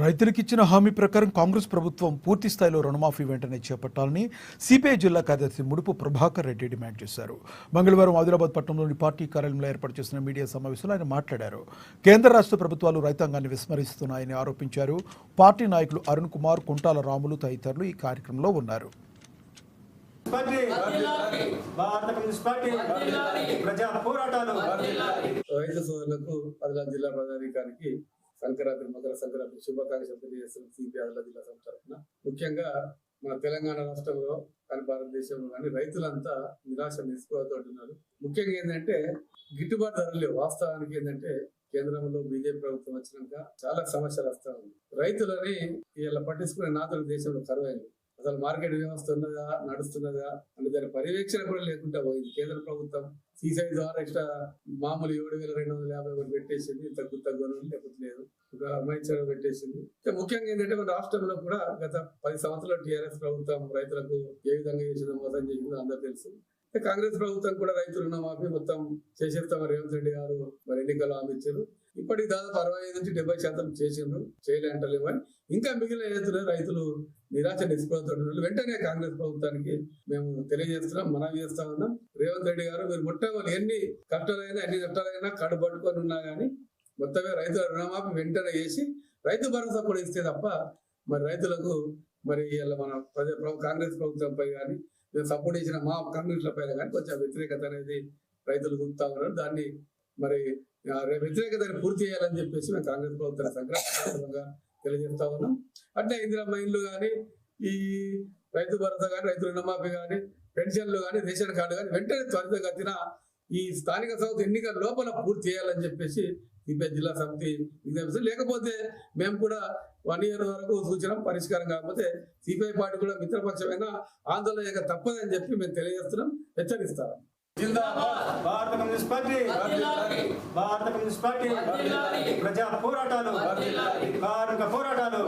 రైతులకు ఇచ్చిన హామీ ప్రకారం కాంగ్రెస్ ప్రభుత్వం పూర్తి స్థాయిలో రుణమాఫీ వెంటనే చేపట్టాలని సిపిఐ జిల్లా కార్యదర్శి ముడుపు ప్రభాకర్ రెడ్డి డిమాండ్ చేశారు. మంగళవారం ఆదిలాబాద్ పట్టణంలోని పార్టీ కార్యాలయంలో ఏర్పాటు చేసిన మీడియా సమావేశంలో ఆయన మాట్లాడారు. కేంద్ర రాష్ట్ర ప్రభుత్వాలు రైతాంగాన్ని విస్మరిస్తున్నాయని ఆరోపించారు. పార్టీ నాయకులు అరుణ్ కుమార్, కుంటాల రాములు తదితరులు ఈ కార్యక్రమంలో ఉన్నారు. రైతు సోదరులకు ఆదిలాబాద్ జిల్లా పదాధికారికి సంక్రాంతి, మకర సంక్రాంతి శుభాకాంక్షలు తెలియజేస్తున్న సిపిఐ ఆదిలాబాద్ జిల్లా సంస్థ తరఫున ముఖ్యంగా మన తెలంగాణ రాష్ట్రంలో కానీ భారతదేశంలో కానీ రైతులంతా నిరాశ నిస్పృహతోటున్నారు. ముఖ్యంగా ఏంటంటే గిట్టుబాటు ధరలు లేవు. వాస్తవానికి ఏంటంటే కేంద్రంలో బీజేపీ ప్రభుత్వం వచ్చినాక చాలా సమస్యలు వస్తా ఉంది. రైతులని ఇలా పట్టించుకునే నాతులు దేశంలో కరువైంది. అసలు మార్కెట్ వ్యవస్థ ఉన్నదా, నడుస్తున్నదా అని దాని పర్యవేక్షణ కూడా లేకుండా పోయింది. కేంద్ర ప్రభుత్వం సిసిఐ ద్వారా ఎక్స్ట్రా మామూలు 7,251 పెట్టేసింది. తగ్గు లేకపోతే లేదు, ఒక మైచర్ పెట్టేసింది. ముఖ్యంగా ఏంటంటే మన రాష్ట్రంలో కూడా గత 10 సంవత్సరాలు టీఆర్ఎస్ ప్రభుత్వం రైతులకు ఏ విధంగా చేసిందో, మోసం చేసిందో అందరూ తెలుసు. కాంగ్రెస్ ప్రభుత్వం కూడా రైతు రుణమాఫీ మొత్తం చేసేస్తామని రేవంత్ రెడ్డి గారు మరి ఎన్నికలు హామీ ఇచ్చారు. ఇప్పటికి దాదాపు 65 నుంచి 70% చేసిండ్రు. చేయలేంటలేమో అని ఇంకా మిగిలిన ఏదైతే రైతులు నిరాశ నిస్పృహతో వెంటనే కాంగ్రెస్ ప్రభుత్వానికి మేము తెలియజేస్తున్నాం, మనవి చేస్తా ఉన్నాం. రేవంత్ రెడ్డి గారు మీరు మొట్టమొదటి ఎన్ని కష్టాలైనా ఎన్ని నష్టాలైనా కడు పట్టుకొని ఉన్నా కానీ మొత్తమే రైతుల రుణమాఫీ వెంటనే చేసి రైతు భరోసా కూడా ఇస్తే తప్ప మరి రైతులకు మరి ఇలా మన కాంగ్రెస్ ప్రభుత్వంపై కానీ మేము సపోర్ట్ చేసిన మా కమ్యూనిస్టుల పైన కానీ కొంచెం వ్యతిరేకత అనేది రైతులు చూపుతా ఉన్నారు. దాన్ని మరి వ్యతిరేకతని పూర్తి చేయాలని చెప్పేసి మేము కాంగ్రెస్ ప్రభుత్వం సంక్రాంతిగా తెలియజేస్తా ఉన్నాం. అంటే ఇందిరమ్మ ఇల్లు కానీ, ఈ రైతు భరోసా కానీ, రైతు రుణమాఫీ కానీ, పెన్షన్లు కానీ, రేషన్ కార్డు కానీ వెంటనే త్వరితగతిన ఈ స్థానిక సంస్థ ఎన్నికల లోపల పూర్తి చేయాలని చెప్పేసి సిపిఐ జిల్లా సమితి విజ్ఞప్తి. లేకపోతే మేము కూడా 1 year వరకు సూచన పరిష్కారం కాకపోతే సిపిఐ పార్టీ కూడా మిత్రపక్షమైన ఆందోళన తప్పదని చెప్పి మేము తెలియజేస్తున్నాం, హెచ్చరిస్తాం. భారత కమ్యూనిస్ట్ పార్టీ ప్రజా పోరాటాలు, కార్మిక పోరాటాలు.